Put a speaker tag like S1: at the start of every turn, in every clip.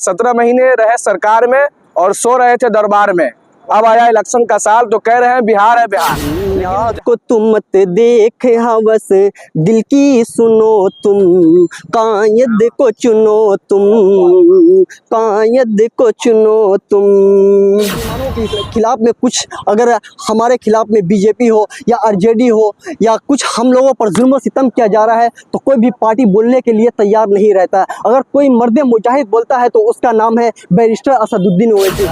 S1: 17 महीने रहे सरकार में और सो रहे थे दरबार में। अब आया इलेक्शन का साल तो कह रहे हैं बिहार है बिहार।
S2: को तुम मत देख हवस दिल की सुनो तुम, कायद को चुनो तुम, कायद को चुनो तुम। खिलाफ में कुछ अगर हमारे खिलाफ में बीजेपी हो या आरजेडी हो या कुछ हम लोगों पर जुल्म सितम किया जा रहा है तो कोई भी पार्टी बोलने के लिए तैयार नहीं रहता। अगर कोई मर्द मुजाहिद बोलता है तो उसका नाम है बैरिस्टर असदुद्दीन ओवैसी।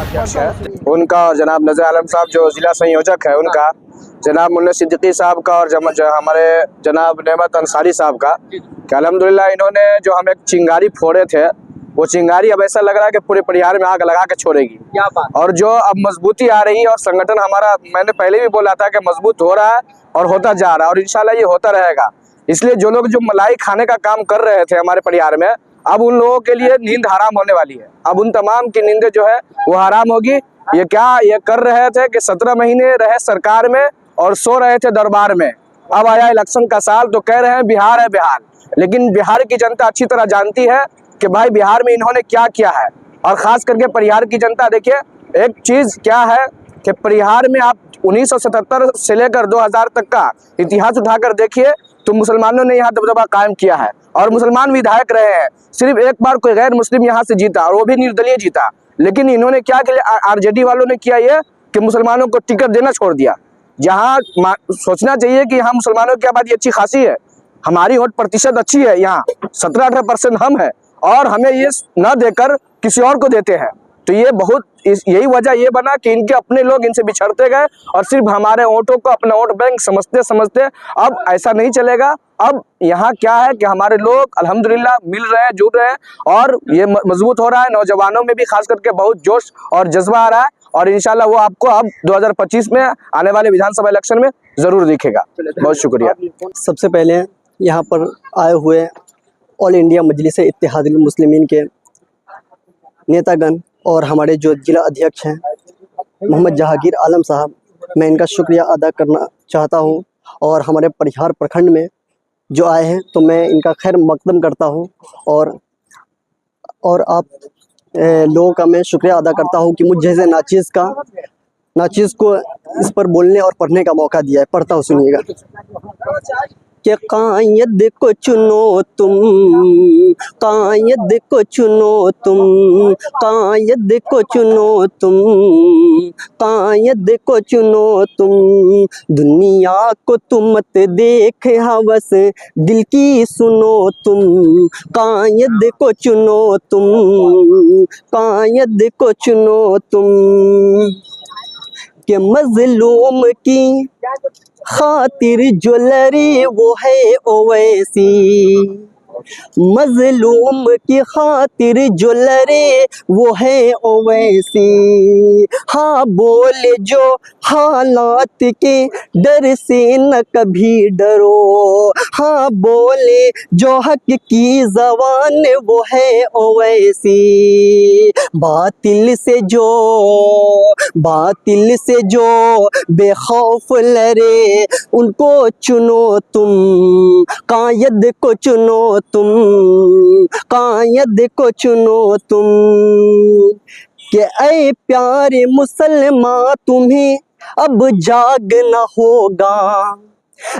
S1: उनका जनाब नज़र आलम साहब जो जिला संयोजक है उनका, जनाब मुन्ना सिद्दीकी साहब का और हमारे जनाब नेमत अंसारी साहब का, कि अल्हम्दुलिल्लाह इन्होंने जो हम एक चिंगारी फोड़े थे वो चिंगारी अब ऐसा लग रहा है कि पूरे परिहार में आग लगा के छोड़ेगी।
S2: क्या बात।
S1: और जो अब मजबूती आ रही है और संगठन हमारा, मैंने पहले भी बोला था कि मजबूत हो रहा है और होता जा रहा है और इंशाल्लाह ये होता रहेगा। इसलिए जो लोग जो मलाई खाने का काम कर रहे थे हमारे परिहार में, अब उन लोगों के लिए नींद हराम होने वाली है। अब उन तमाम की नींदें जो है वो हराम होगी। ये क्या ये कर रहे थे कि 17 महीने रहे सरकार में और सो रहे थे दरबार में। अब आया इलेक्शन का साल तो कह रहे हैं बिहार है बिहार। लेकिन बिहार की जनता अच्छी तरह जानती है कि भाई बिहार में इन्होंने क्या किया है। और खास करके परिहार की जनता, देखिए एक चीज क्या है कि परिहार में आप 1977 से लेकर 2000 तक का इतिहास उठाकर देखिए तो मुसलमानों ने यहाँ दबदबा कायम किया है और मुसलमान विधायक रहे हैं। सिर्फ एक बार कोई गैर मुस्लिम यहाँ से जीता और वो भी निर्दलीय जीता। लेकिन इन्होंने क्या किया, आरजेडी वालों ने किया ये कि मुसलमानों को टिकट देना छोड़ दिया। जहाँ सोचना चाहिए कि यहाँ मुसलमानों की आबादी अच्छी खासी है, हमारी वोट प्रतिशत अच्छी है, यहाँ 17-18% हम है और हमें ये न देकर किसी और को देते हैं। तो ये बहुत यही वजह ये बना कि इनके अपने लोग इनसे बिछड़ते गए और सिर्फ हमारे वोटों को अपना वोट बैंक समझते समझते। अब ऐसा नहीं चलेगा। अब यहाँ क्या है कि हमारे लोग अल्हम्दुलिल्लाह मिल रहे हैं, जुड़ रहे हैं और ये मजबूत हो रहा है। नौजवानों में भी खास करके बहुत जोश और जज्बा आ रहा है और इंशाल्लाह वो आपको अब 2025 में आने वाले विधानसभा इलेक्शन में जरूर दिखेगा। बहुत शुक्रिया।
S2: सबसे पहले यहाँ पर आए हुए ऑल इंडिया मजलिस इत्तेहादुल मुस्लिमीन के नेतागण और हमारे जो जिला अध्यक्ष हैं मोहम्मद जहांगीर आलम साहब, मैं इनका शुक्रिया अदा करना चाहता हूं। और हमारे परिहार प्रखंड में जो आए हैं तो मैं इनका खैर मकदम करता हूं और आप लोगों का मैं शुक्रिया अदा करता हूं कि मुझ जैसे नाचीज़ को इस पर बोलने और पढ़ने का मौका दिया है। पढ़ता हूँ, सुनिएगा कि कायद को चुनो तुम, कायद को चुनो तुम, कायद को चुनो तुम, कायद को चुनो तुम। दुनिया को तुम मत देख हवस दिल की सुनो तुम, कायद को चुनो तुम, कायद को चुनो तुम। कि मजलूम की खातिर जो लड़े वो है ओवैसी, मजलूम की खातिर जो लड़े वो है ओवैसी। हाँ बोले जो हालात के डर से न कभी डरो, हाँ बोले जो हक की ज़बान वो है ओवैसी। बातिल से जो बेखौफ लड़े उनको चुनो तुम, कायद को चुनो तुम, कायद को चुनो तुम। कि ऐ प्यारे मुसलमान तुम्हें अब जागना होगा,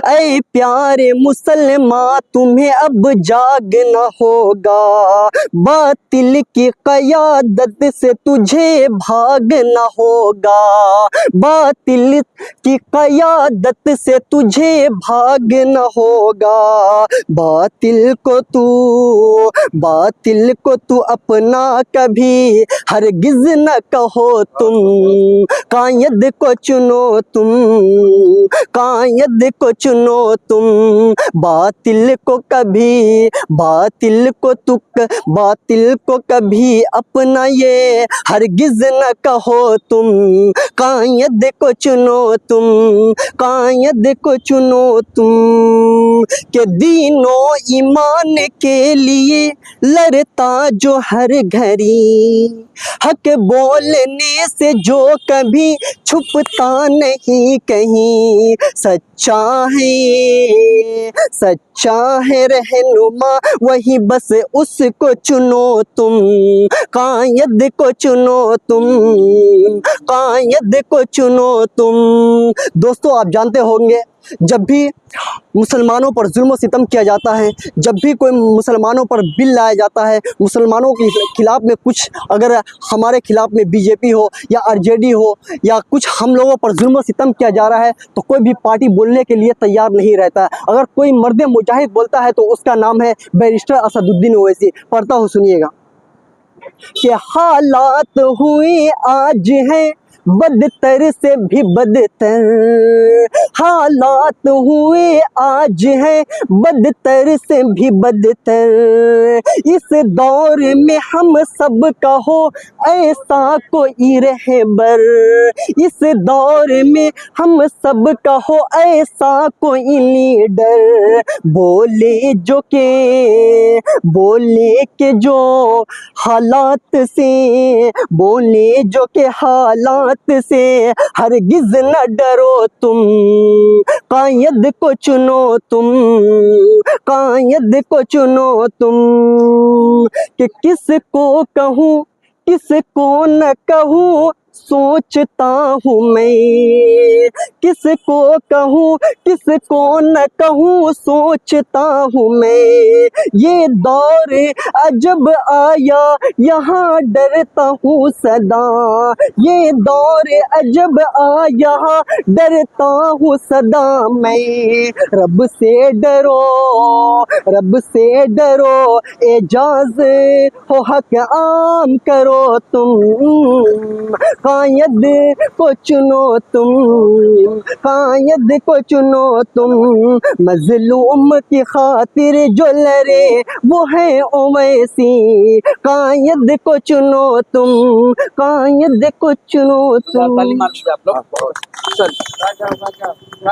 S2: ऐ प्यारे मुसलमान तुम्हें अब जागना होगा। बातिल की क़यादत से तुझे भागना होगा, बातिल की क़यादत से तुझे भागना होगा। बातिल को तू अपना कभी हरगिज़ न कहो तुम, कायद को चुनो तुम, कायद को चुनो तुम। बातिल को कभी अपना ये हरगिज़ न कहो तुम, कायद को चुनो तुम, कायद को चुनो तुम। के दीनो ईमान के लिए लड़ता जो हर घड़ी, हक बोलने से जो कभी छुपता नहीं कहीं। सच्चा है, सच्चा है रहनुमा वही बस उसको चुनो तुम, कायद को चुनो तुम, कायद को चुनो तुम। दोस्तों आप जानते होंगे जब भी मुसलमानों पर जुल्म सितम किया जाता है, जब भी कोई मुसलमानों पर बिल लाया जाता है, मुसलमानों के खिलाफ में कुछ अगर हमारे खिलाफ में बीजेपी हो या आरजेडी हो या कुछ हम लोगों पर जुल्म सितम किया जा रहा है तो कोई भी पार्टी बोलने के लिए तैयार नहीं रहता है। अगर कोई मर्द मुजाहिद बोलता है तो उसका नाम है बैरिस्टर असदुद्दीन ओवैसी। पढ़ता हूँ सुनिएगा कि हालात हुए आज हैं बदतर से भी बदतर, हालात हुए आज हैं बदतर से भी बदतर, इस दौर में हम सब का हो ऐसा कोई रहबर, इस दौर में हम सब का हो ऐसा कोई लीडर, बोले के जो हालात से, बोले जो के हालात से हरगिज न डरो तुम, कायद को चुनो तुम, कायद को चुनो तुम। कि किसको कहूँ किसको न कहूँ सोचता हूँ मैं, किसको कहूँ किसको न कहूँ सोचता हूँ मैं, ये दौर अजब आया यहाँ डरता हूँ सदा, ये दौर अजब आया डरता हूँ सदा मैं। रब से डरो, रब से डरो, एजाज हो हक आम करो तुम, कायद को चुनो तुम, कायद को चुनो तुम। मजलूम की खातिर जो लड़े वो है ओवैसी, कायद को चुनो तुम, कायद को चुनो तुम।
S1: आप लोग